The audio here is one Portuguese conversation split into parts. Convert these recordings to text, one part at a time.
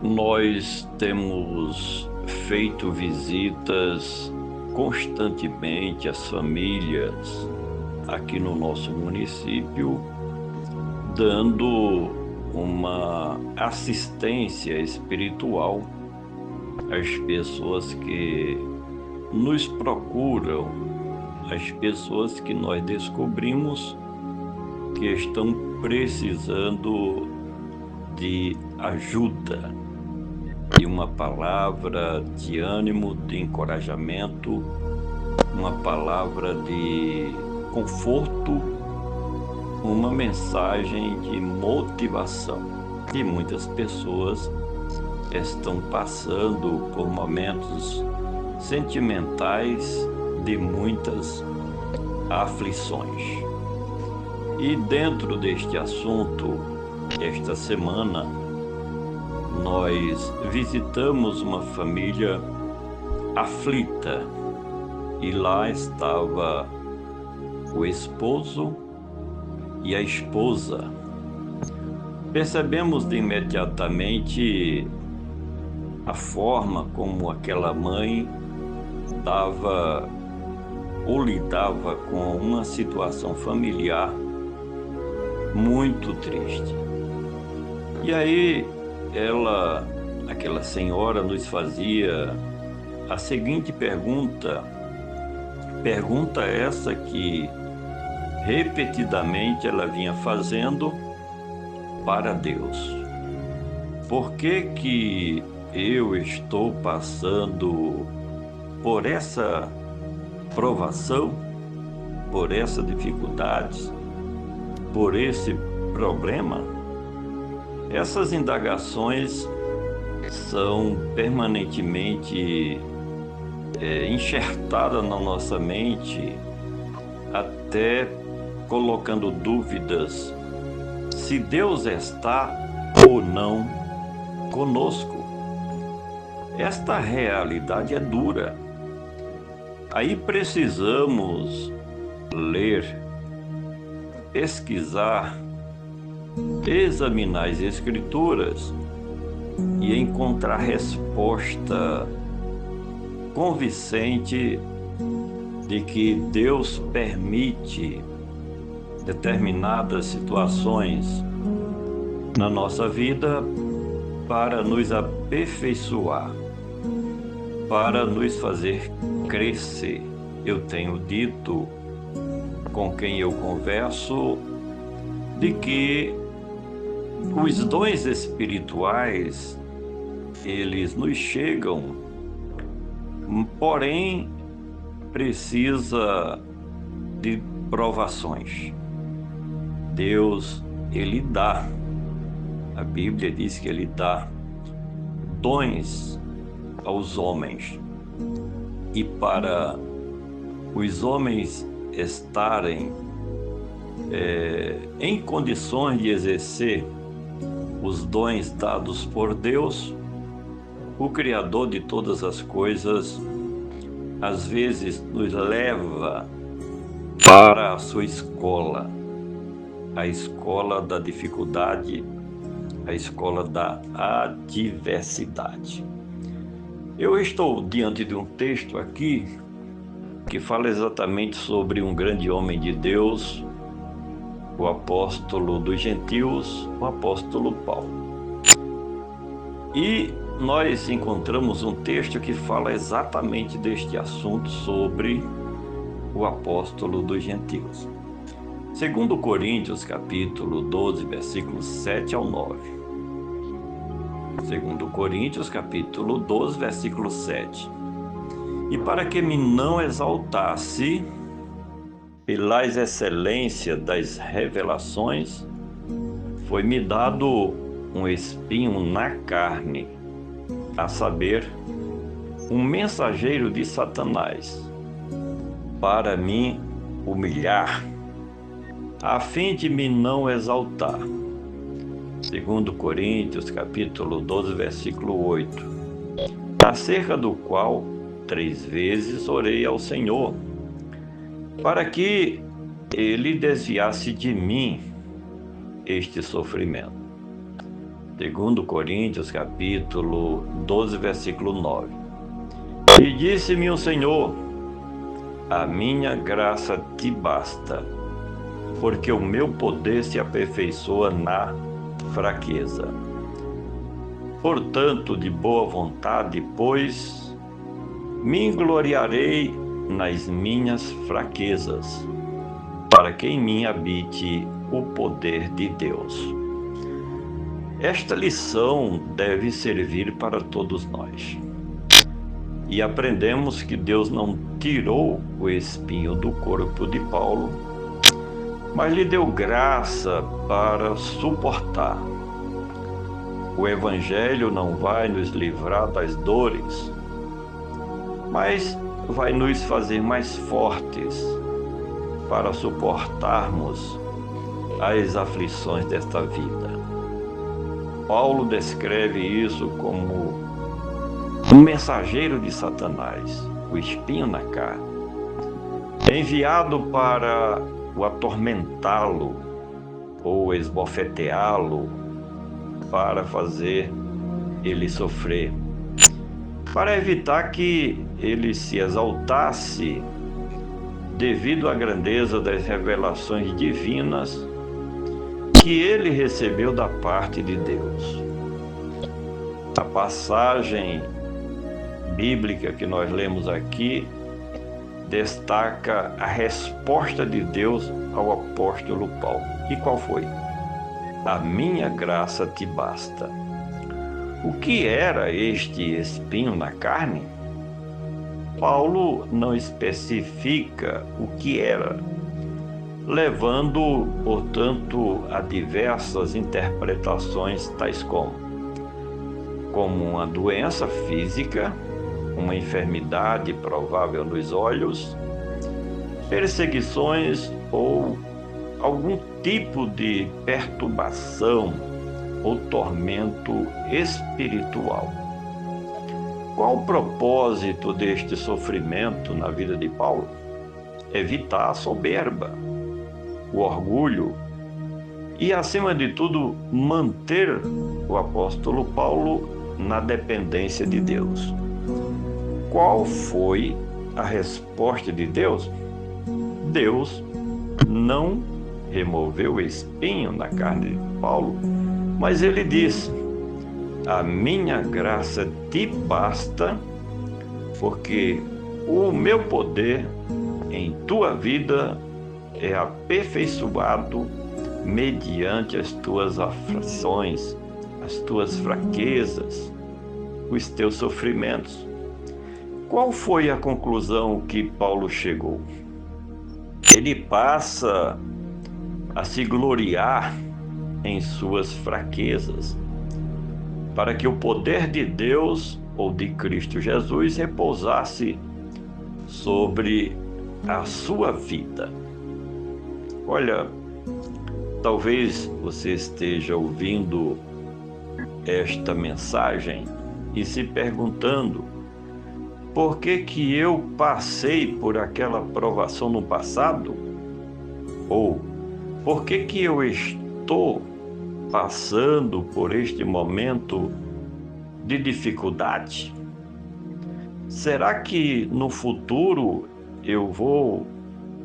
Nós temos feito visitas constantemente às famílias aqui no nosso município, dando uma assistência espiritual às pessoas que nos procuram, às pessoas que nós descobrimos que estão precisando de ajuda, de uma palavra de ânimo, de encorajamento, uma palavra de conforto, uma mensagem de motivação. E muitas pessoas estão passando por momentos sentimentais de muitas aflições. E dentro deste assunto, esta semana, nós visitamos uma família aflita e lá estava o esposo e a esposa. Percebemos de imediatamente a forma como aquela mãe dava ou lidava com uma situação familiar muito triste. E aí aquela senhora nos fazia a seguinte pergunta essa que repetidamente ela vinha fazendo para Deus. Por que eu estou passando por essa provação, por essa dificuldade, por esse problema? Essas indagações são permanentemente enxertadas na nossa mente, até colocando dúvidas se Deus está ou não conosco. Esta realidade é dura. Aí precisamos ler, pesquisar, examinar as Escrituras e encontrar resposta convincente de que Deus permite determinadas situações na nossa vida para nos aperfeiçoar, para nos fazer crescer. Eu tenho dito com quem eu converso de que os dons espirituais, eles nos chegam, porém precisa de provações. Deus, ele dá. A Bíblia diz que ele dá dons aos homens. E para os homens estarem em condições de exercer os dons dados por Deus, o Criador de todas as coisas, às vezes nos leva para a sua escola, a escola da dificuldade, a escola da adversidade. Eu estou diante de um texto aqui que fala exatamente sobre um grande homem de Deus, o apóstolo dos gentios, o apóstolo Paulo. E nós encontramos um texto que fala exatamente deste assunto sobre o apóstolo dos gentios. Segundo Coríntios, capítulo 12, versículos 7 ao 9. Segundo Coríntios, capítulo 12, versículo 7. E para que me não exaltasse pelas excelências das revelações, foi-me dado um espinho na carne, a saber, um mensageiro de Satanás, para me humilhar, a fim de me não exaltar. Segundo Coríntios, capítulo 12, versículo 8, acerca do qual 3 vezes orei ao Senhor, para que ele desviasse de mim este sofrimento. 2 Coríntios, capítulo 12, versículo 9. E disse-me o Senhor: a minha graça te basta, porque o meu poder se aperfeiçoa na fraqueza. Portanto, de boa vontade, pois, me gloriarei nas minhas fraquezas, para que em mim habite o poder de Deus. Esta lição deve servir para todos nós. E aprendemos que Deus não tirou o espinho do corpo de Paulo, mas lhe deu graça para suportar. O Evangelho não vai nos livrar das dores, mas vai nos fazer mais fortes para suportarmos as aflições desta vida. Paulo descreve isso como um mensageiro de Satanás, o espinho na carne, enviado para o atormentá-lo ou esbofeteá-lo, para fazer ele sofrer, para evitar que ele se exaltasse devido à grandeza das revelações divinas que ele recebeu da parte de Deus. A passagem bíblica que nós lemos aqui destaca a resposta de Deus ao apóstolo Paulo. E qual foi? A minha graça te basta. O que era este espinho na carne? Paulo não especifica o que era, levando, portanto, a diversas interpretações, tais como uma doença física, uma enfermidade provável nos olhos, perseguições ou algum tipo de perturbação ou tormento espiritual. Qual o propósito deste sofrimento na vida de Paulo? Evitar a soberba, o orgulho e, acima de tudo, manter o apóstolo Paulo na dependência de Deus. Qual foi a resposta de Deus? Deus não removeu o espinho na carne de Paulo, mas ele disse: a minha graça te basta, porque o meu poder em tua vida é aperfeiçoado mediante as tuas aflições, as tuas fraquezas, os teus sofrimentos. Qual foi a conclusão que Paulo chegou? Ele passa a se gloriar em suas fraquezas, para que o poder de Deus ou de Cristo Jesus repousasse sobre a sua vida. Olha, talvez você esteja ouvindo esta mensagem e se perguntando: por que eu passei por aquela provação no passado? Ou por que eu estou passando por este momento de dificuldade? Será que no futuro eu vou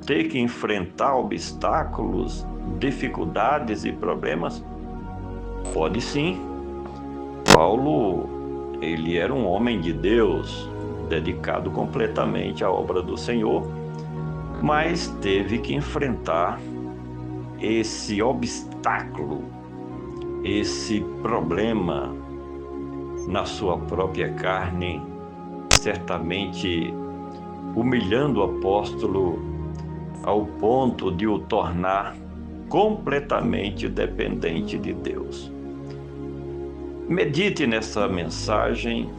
ter que enfrentar obstáculos, dificuldades e problemas? Pode sim. Paulo, ele era um homem de Deus, dedicado completamente à obra do Senhor, mas teve que enfrentar esse obstáculo, esse problema na sua própria carne, certamente humilhando o apóstolo ao ponto de o tornar completamente dependente de Deus. Medite nessa mensagem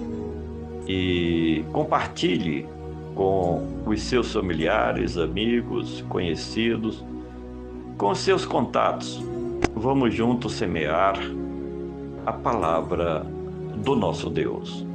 e compartilhe com os seus familiares, amigos, conhecidos, com seus contatos. Vamos juntos semear a palavra do nosso Deus.